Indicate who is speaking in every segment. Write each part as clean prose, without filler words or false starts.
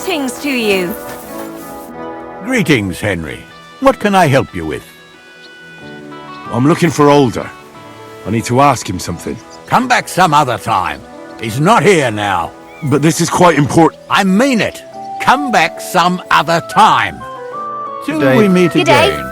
Speaker 1: Greetings to you.
Speaker 2: Greetings, Henry. What can I help you with?
Speaker 3: I'm looking for Older. I need to ask him something.
Speaker 2: Come back some other time. He's not here now.
Speaker 3: But this is quite important.
Speaker 2: I mean it. Come back some other time. Till
Speaker 3: Good day.
Speaker 2: we meet
Speaker 1: Good day.
Speaker 2: again.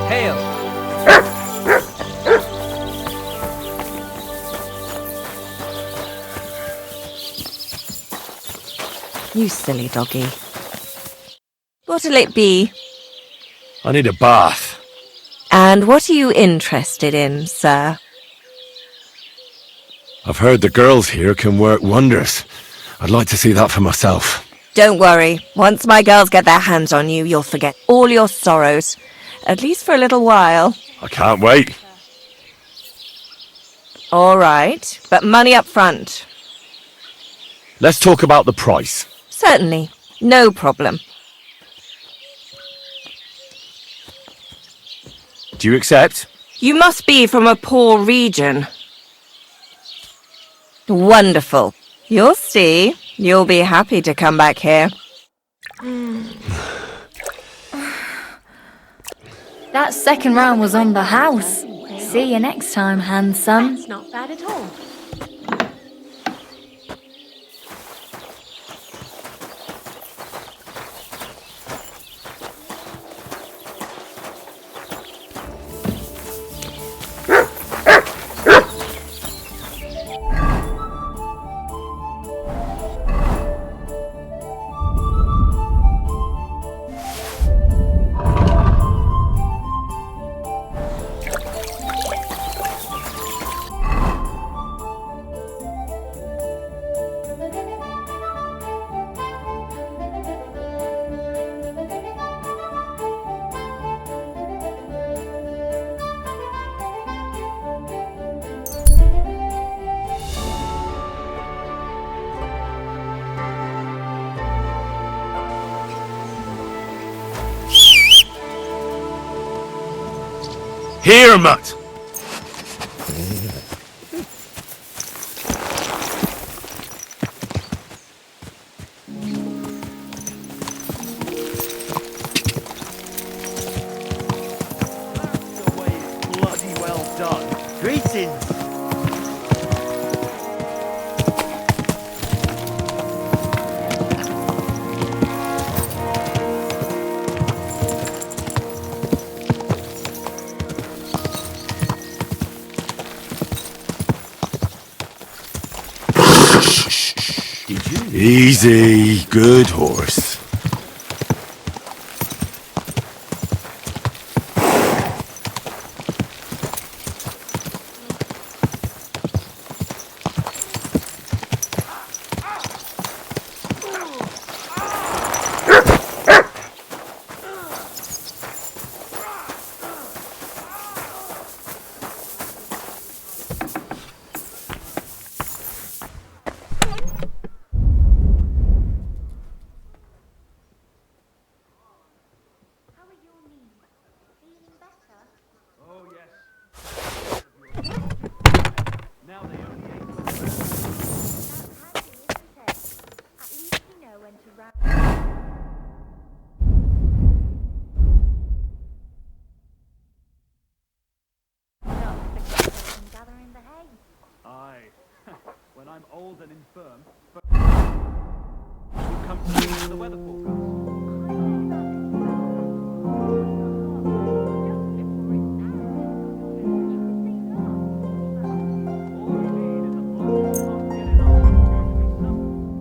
Speaker 4: Hail!
Speaker 1: You silly doggy. What'll it be?
Speaker 3: I need a bath.
Speaker 1: And what are you interested in, sir?
Speaker 3: I've heard the girls here can work wonders. I'd like to see that for myself.
Speaker 1: Don't worry. Once my girls get their hands on you, you'll forget all your sorrows. At least for a little while.
Speaker 3: I can't wait.
Speaker 1: All right, but money up front.
Speaker 3: Let's talk about the price.
Speaker 1: Certainly. No problem.
Speaker 3: Do you accept?
Speaker 1: You must be from a poor region. Wonderful. You'll see. You'll be happy to come back here.
Speaker 5: That second round was on the house. See you next time, handsome.
Speaker 6: That's not bad at all.
Speaker 3: Here, Mutt!
Speaker 4: Your way is bloody well done. Greetings!
Speaker 3: Easy, good horse.
Speaker 4: Aye. When I'm old and infirm, will come to me the weather forecast. All we need is a bloke who can't get enough to be something.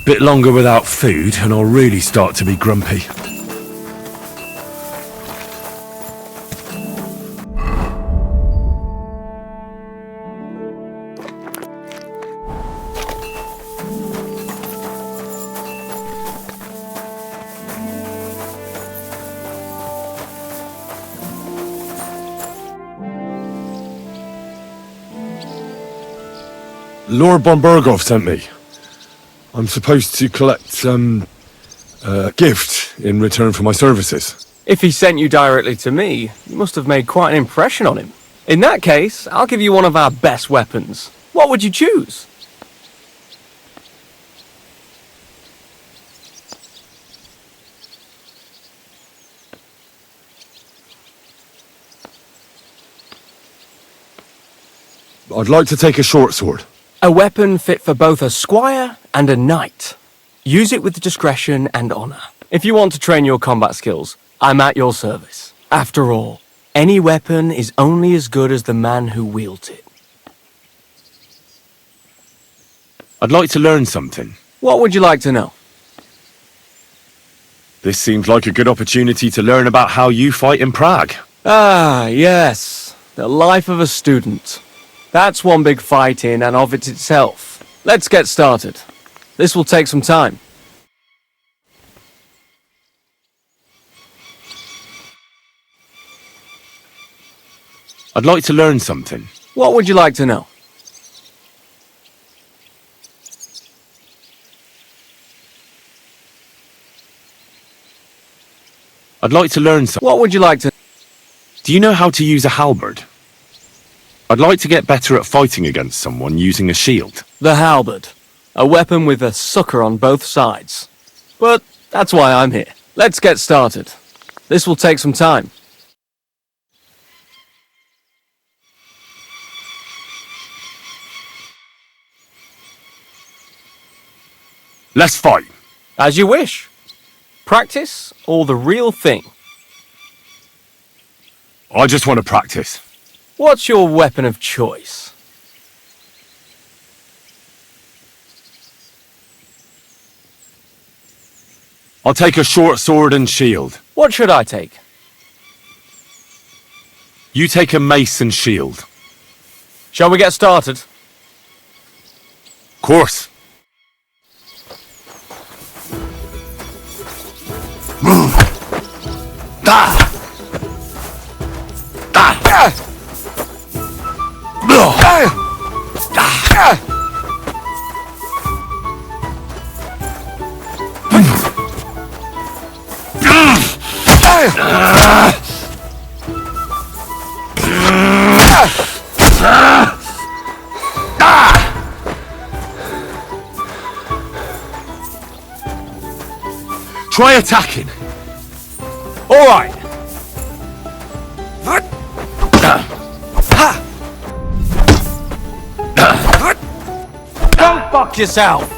Speaker 3: Bit longer without food and I'll really start to be grumpy. Lord Bombergov sent me. I'm supposed to collect, a gift in return for my services.
Speaker 6: If he sent you directly to me, you must have made quite an impression on him. In that case, I'll give you one of our best weapons. What would you choose?
Speaker 3: I'd like to take a short sword.
Speaker 6: A weapon fit for both a squire and a knight. Use it with discretion and honor. If you want to train your combat skills, I'm at your service. After all, any weapon is only as good as the man who wields it.
Speaker 3: I'd like to learn something.
Speaker 6: What would you like to know?
Speaker 3: This seems like a good opportunity to learn about how you fight in Prague.
Speaker 6: Ah, yes. The life of a student. That's one big fight in and of it itself. Let's get started. This will take some time.
Speaker 3: I'd like to learn something.
Speaker 6: What would you like to know?
Speaker 3: I'd like to learn something.
Speaker 6: What would you like to...
Speaker 3: Do you know how to use a halberd? I'd like to get better at fighting against someone using a shield.
Speaker 6: The halberd. A weapon with a sucker on both sides. But that's why I'm here. Let's get started. This will take some time.
Speaker 3: Let's fight.
Speaker 6: As you wish. Practice or the real thing?
Speaker 3: I just want to practice.
Speaker 6: What's your weapon of choice?
Speaker 3: I'll take a short sword and shield.
Speaker 6: What should I take?
Speaker 3: You take a mace and shield.
Speaker 6: Shall we get started?
Speaker 3: Course. Try attacking.
Speaker 6: All right. Don't fuck yourself.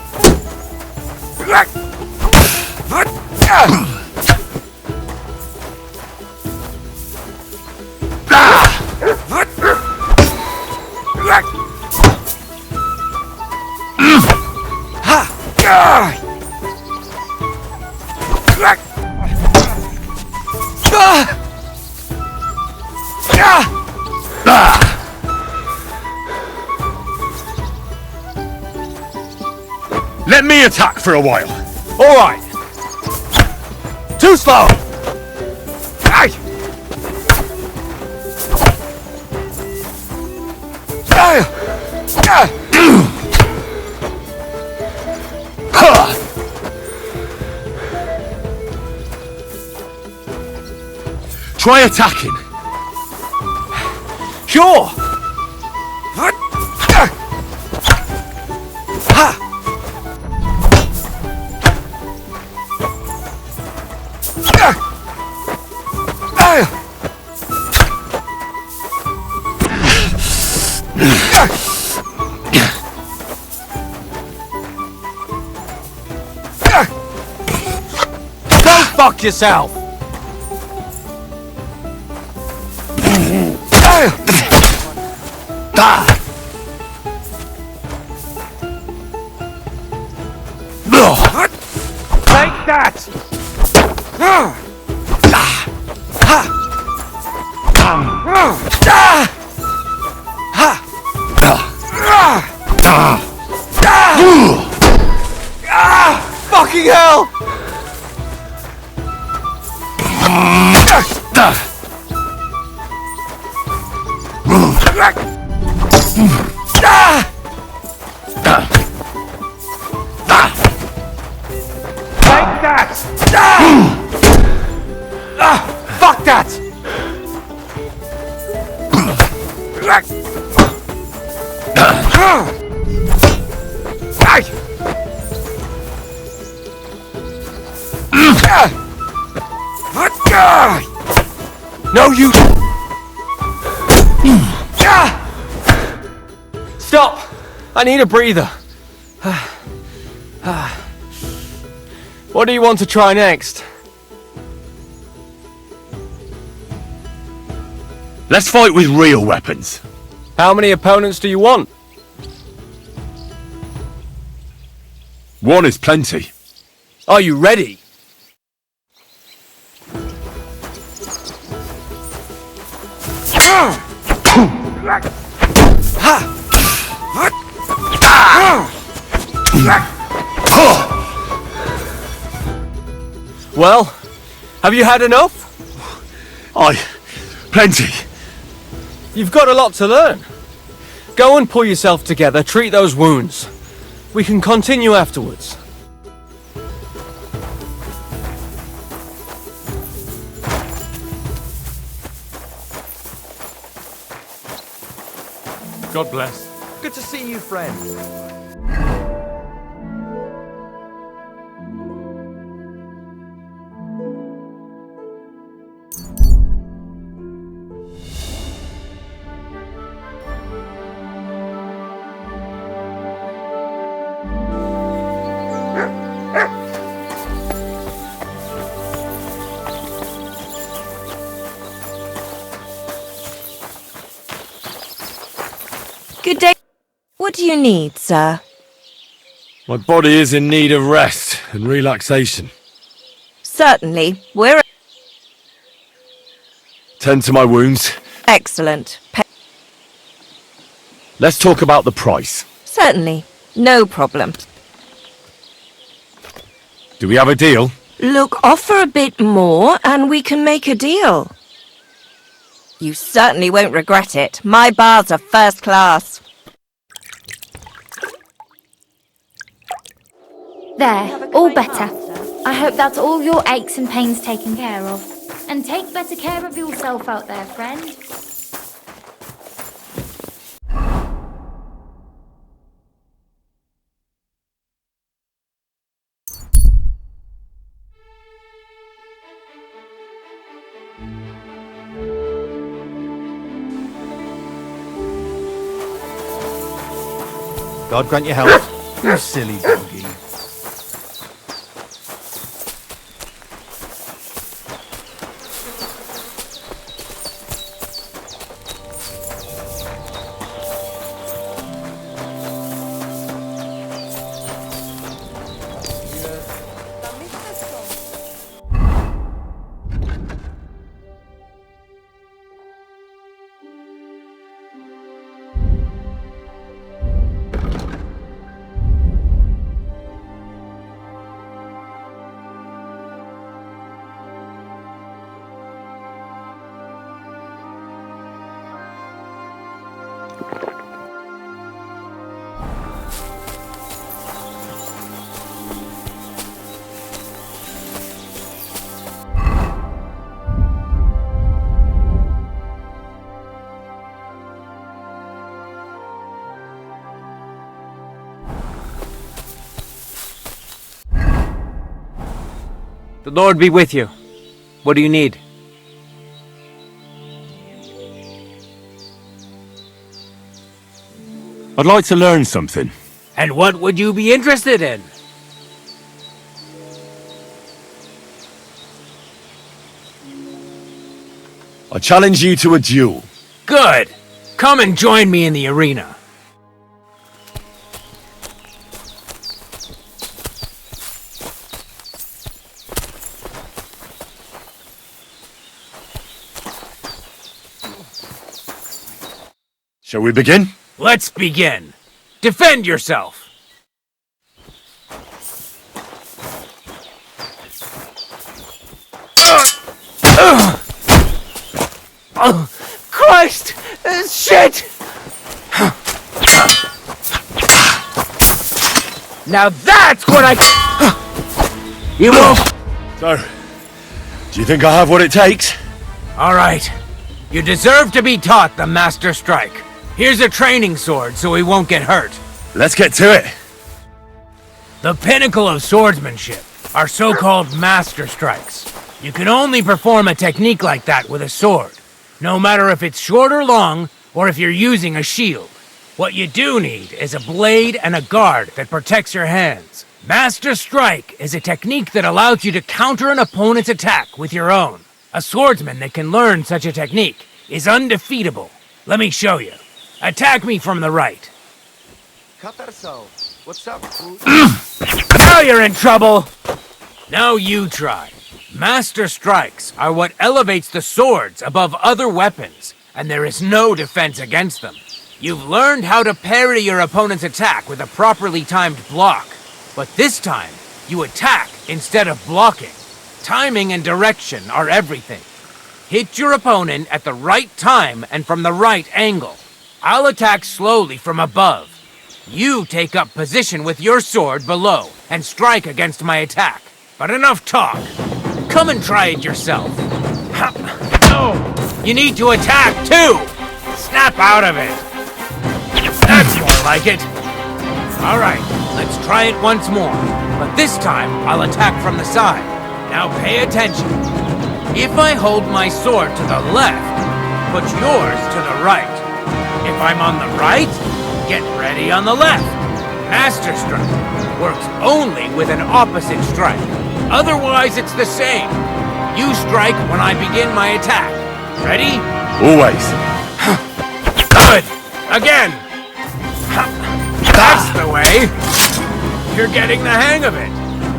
Speaker 3: Let me attack for a while.
Speaker 6: All right. Too slow.
Speaker 3: Try attacking.
Speaker 6: Sure. Don't fuck yourself. Fucking hell!
Speaker 2: Take that!
Speaker 6: Fuck that! No, you... Stop! I need a breather. What do you want to try next?
Speaker 3: Let's fight with real weapons.
Speaker 6: How many opponents do you want?
Speaker 3: One is plenty.
Speaker 6: Are you ready? Well, have you had enough?
Speaker 3: Plenty.
Speaker 6: You've got a lot to learn. Go and pull yourself together, treat those wounds. We can continue afterwards.
Speaker 3: God bless.
Speaker 6: Good to see you, friend.
Speaker 1: Good day. What do you need, sir?
Speaker 3: My body is in need of rest and relaxation.
Speaker 1: Certainly. We're
Speaker 3: Tend to my wounds.
Speaker 1: excellent.
Speaker 3: Let's talk about the price.
Speaker 1: Certainly. No problem.
Speaker 3: Do we have a deal?
Speaker 1: Look, offer a bit more and we can make a deal. You certainly won't regret it. My bars are first class.
Speaker 5: There, all better. I hope that's all your aches and pains taken care of. And take better care of yourself out there, friend.
Speaker 7: God grant you health, you silly doggy.
Speaker 6: The Lord be with you. What do you need?
Speaker 3: I'd like to learn something.
Speaker 2: And what would you be interested in?
Speaker 3: I challenge you to a duel.
Speaker 2: Good. Come and join me in the arena.
Speaker 3: Shall we begin?
Speaker 2: Let's begin. Defend yourself. Oh, Christ! Shit! Now that's what I... You will...
Speaker 3: So, do you think I have what it takes?
Speaker 2: All right. You deserve to be taught the Master Strike. Here's a training sword so he won't get hurt.
Speaker 3: Let's get to it.
Speaker 2: The pinnacle of swordsmanship are so-called Master Strikes. You can only perform a technique like that with a sword, no matter if it's short or long, or if you're using a shield. What you do need is a blade and a guard that protects your hands. Master Strike is a technique that allows you to counter an opponent's attack with your own. A swordsman that can learn such a technique is undefeatable. Let me show you. Attack me from the right.
Speaker 7: What's up, food?
Speaker 2: Now you're in trouble! Now you try. Master Strikes are what elevates the swords above other weapons, and there is no defense against them. You've learned how to parry your opponent's attack with a properly timed block, but this time, you attack instead of blocking. Timing and direction are everything. Hit your opponent at the right time and from the right angle. I'll attack slowly from above. You take up position with your sword below and strike against my attack. But enough talk. Come and try it yourself. No, you need to attack too. Snap out of it. That's more like it. All right, let's try it once more. But this time, I'll attack from the side. Now pay attention. If I hold my sword to the left, put yours to the right. If I'm on the right, get ready on the left. Master Strike works only with an opposite strike. Otherwise, it's the same. You strike when I begin my attack. Ready?
Speaker 3: Always.
Speaker 2: Good. Again. That's the way. You're getting the hang of it.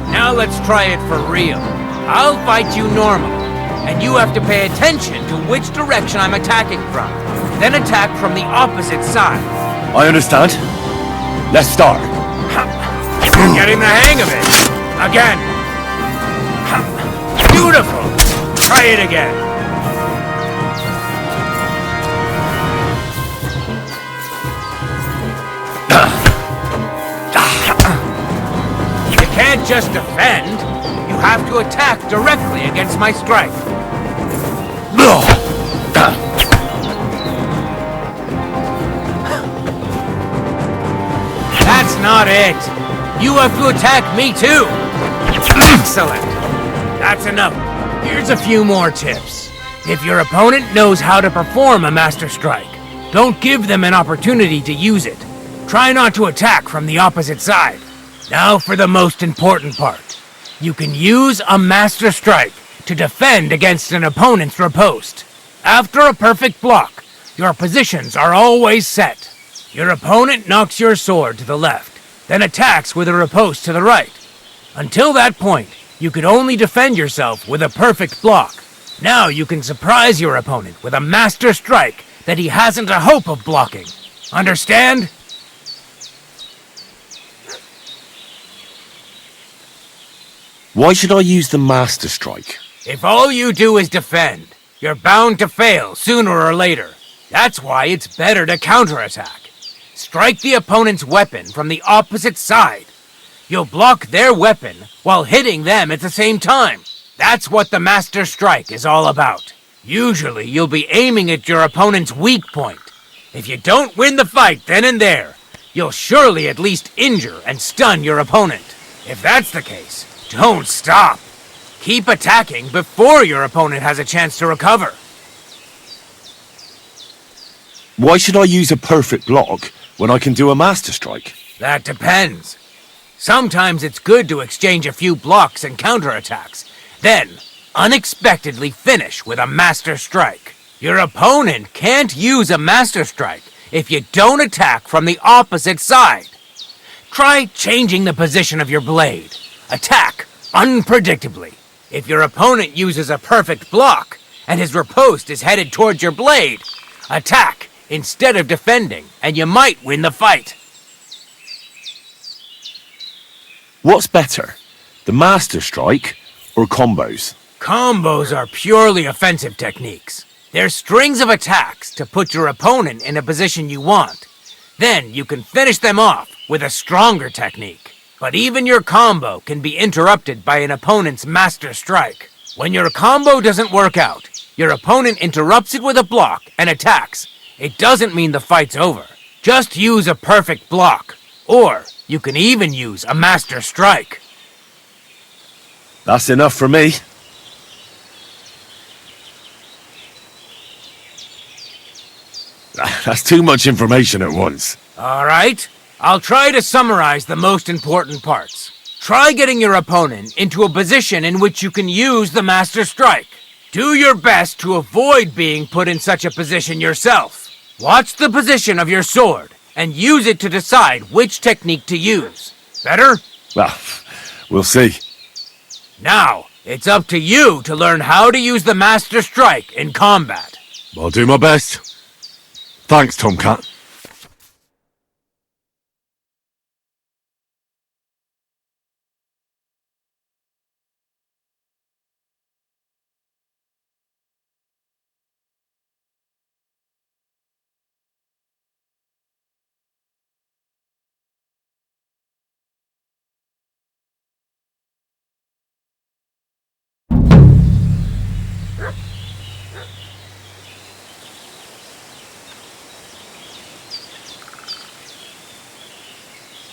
Speaker 2: Now let's try it for real. I'll fight you normal, and you have to pay attention to which direction I'm attacking from. Then attack from the opposite side.
Speaker 3: I understand. Let's start.
Speaker 2: You're getting the hang of it. Again. Beautiful. Try it again. You can't just defend. You have to attack directly against my strike. That's not it. You have to attack me too. Excellent. That's enough. Here's a few more tips. If your opponent knows how to perform a Master Strike, don't give them an opportunity to use it. Try not to attack from the opposite side. Now for the most important part. You can use a Master Strike to defend against an opponent's riposte. After a perfect block, your positions are always set. Your opponent knocks your sword to the left, then attacks with a riposte to the right. Until that point, you could only defend yourself with a perfect block. Now you can surprise your opponent with a Master Strike that he hasn't a hope of blocking. Understand?
Speaker 8: Why should I use the Master Strike?
Speaker 2: If all you do is defend, you're bound to fail sooner or later. That's why it's better to counterattack. Strike the opponent's weapon from the opposite side. You'll block their weapon while hitting them at the same time. That's what the Master Strike is all about. Usually, you'll be aiming at your opponent's weak point. If you don't win the fight then and there, you'll surely at least injure and stun your opponent. If that's the case, don't stop. Keep attacking before your opponent has a chance to recover.
Speaker 8: Why should I use a perfect block when I can do a Master Strike?
Speaker 2: That depends. Sometimes it's good to exchange a few blocks and counterattacks, then unexpectedly finish with a Master Strike. Your opponent can't use a Master Strike if you don't attack from the opposite side. Try changing the position of your blade. Attack unpredictably. If your opponent uses a perfect block and his riposte is headed towards your blade, attack instead of defending, and you might win the fight.
Speaker 8: What's better, the Master Strike or combos?
Speaker 2: Combos are purely offensive techniques. They're strings of attacks to put your opponent in a position you want. Then you can finish them off with a stronger technique. But even your combo can be interrupted by an opponent's Master Strike. When your combo doesn't work out, your opponent interrupts it with a block and attacks. It doesn't mean the fight's over. Just use a perfect block. Or you can even use a Master Strike.
Speaker 8: That's enough for me. That's too much information at once.
Speaker 2: All right, I'll try to summarize the most important parts. Try getting your opponent into a position in which you can use the Master Strike. Do your best to avoid being put in such a position yourself. Watch the position of your sword and use it to decide which technique to use. Better?
Speaker 8: Well, we'll see.
Speaker 2: Now, it's up to you to learn how to use the Master Strike in combat.
Speaker 3: I'll do my best. Thanks, Tomcat.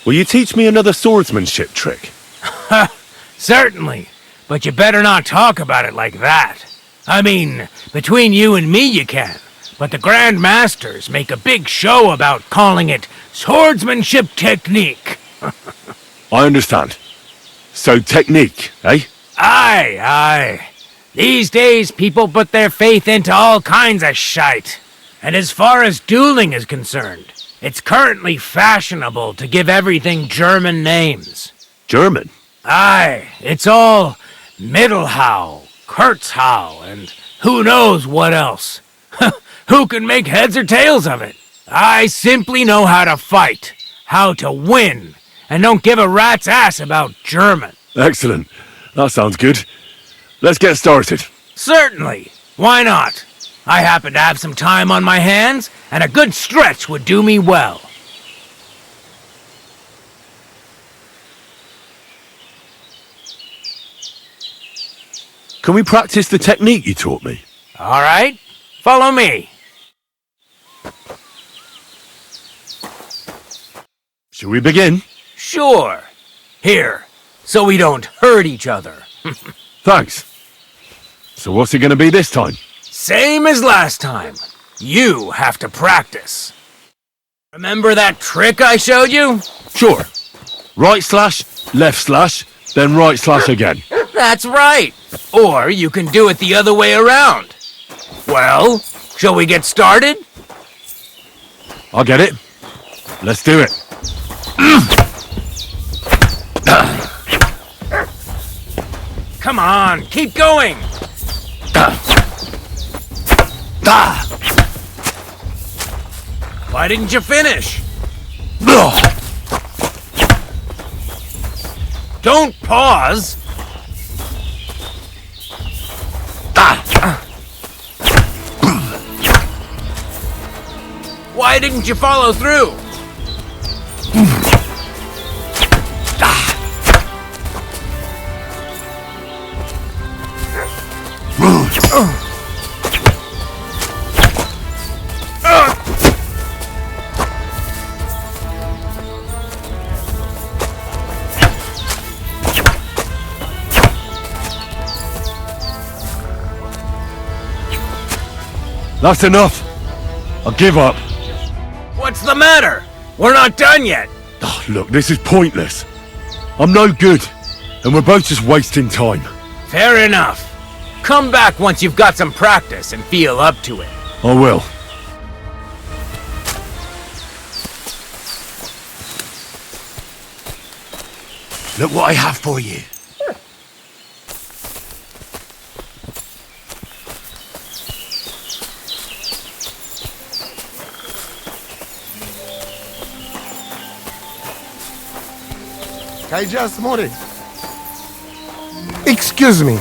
Speaker 8: Will you teach me another swordsmanship trick?
Speaker 2: Certainly, but you better not talk about it like that. I mean, between you and me you can, but the Grand Masters make a big show about calling it swordsmanship technique.
Speaker 3: I understand. So technique, eh?
Speaker 2: Aye. These days people put their faith into all kinds of shite. And as far as dueling is concerned, it's currently fashionable to give everything German names.
Speaker 8: German?
Speaker 2: Aye, it's all Mittelhau, Kurzhau, and who knows what else. Who can make heads or tails of it? I simply know how to fight, how to win, and don't give a rat's ass about German.
Speaker 3: Excellent. That sounds good. Let's get started.
Speaker 2: Certainly. Why not? I happen to have some time on my hands, and a good stretch would do me well.
Speaker 3: Can we practice the technique you taught me?
Speaker 2: All right, follow me.
Speaker 3: Shall we begin?
Speaker 2: Sure. Here, so we don't hurt each other.
Speaker 3: Thanks. So what's it going to be this time?
Speaker 2: Same as last time. You have to practice. Remember that trick I showed you?
Speaker 3: Sure. Right slash, left slash, then right slash again.
Speaker 2: That's right. Or you can do it the other way around. Well, shall we get started?
Speaker 3: I'll get it. Let's do it.
Speaker 2: Come on, keep going. Why didn't you finish? Don't pause. Why didn't you follow through?
Speaker 3: That's enough. I'll give up.
Speaker 2: What's the matter? We're not done yet.
Speaker 3: Oh, look, this is pointless. I'm no good, and we're both just wasting time.
Speaker 2: Fair enough. Come back once you've got some practice and feel up to it.
Speaker 3: I will.
Speaker 8: Look what I have for you.
Speaker 7: I just wanted. Excuse me.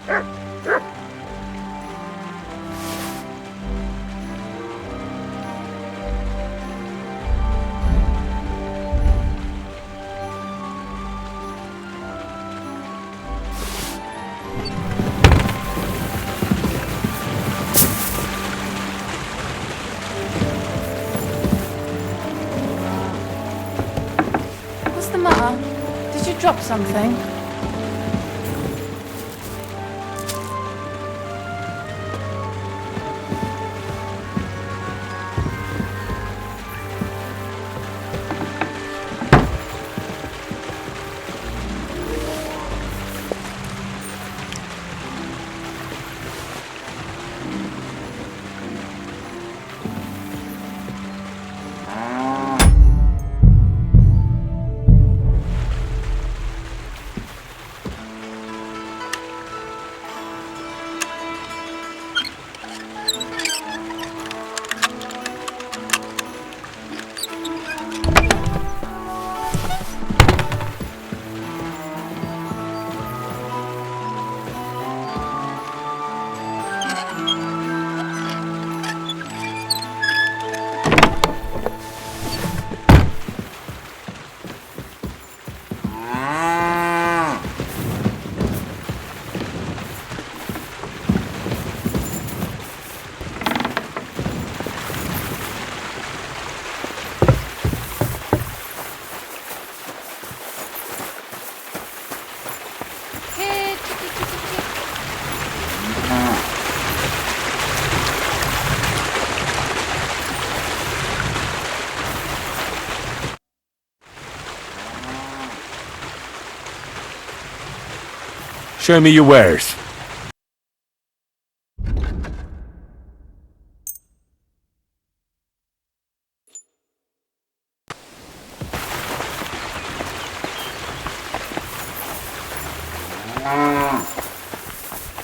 Speaker 9: What's the matter? Did you drop something?
Speaker 8: Show me your wares.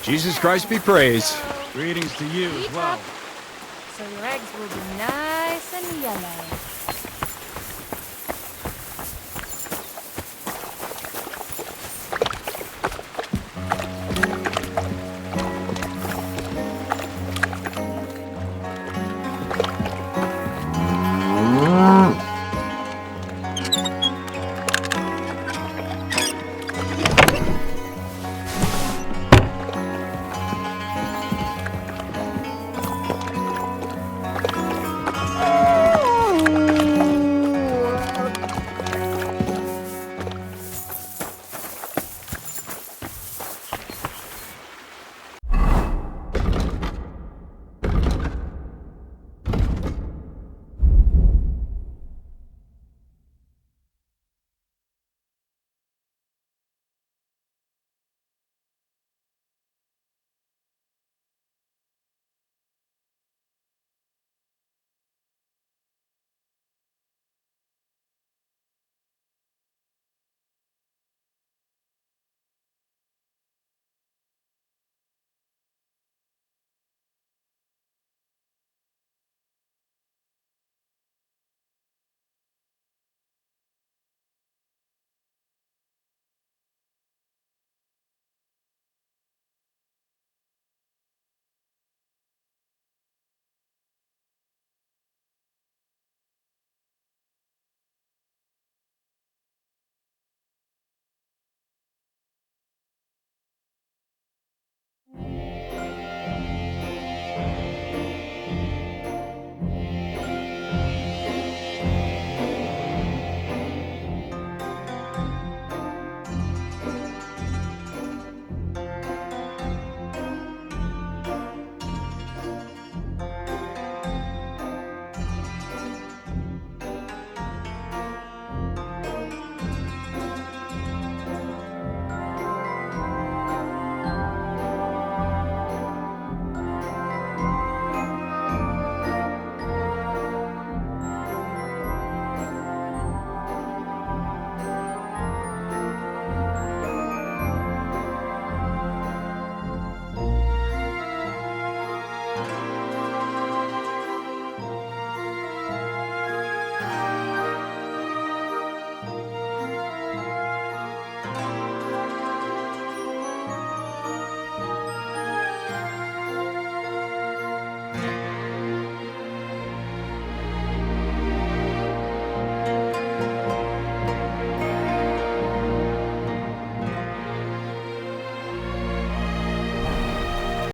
Speaker 7: Jesus Christ be praised. Greetings to you as well.
Speaker 9: So your eggs will be nice and yellow.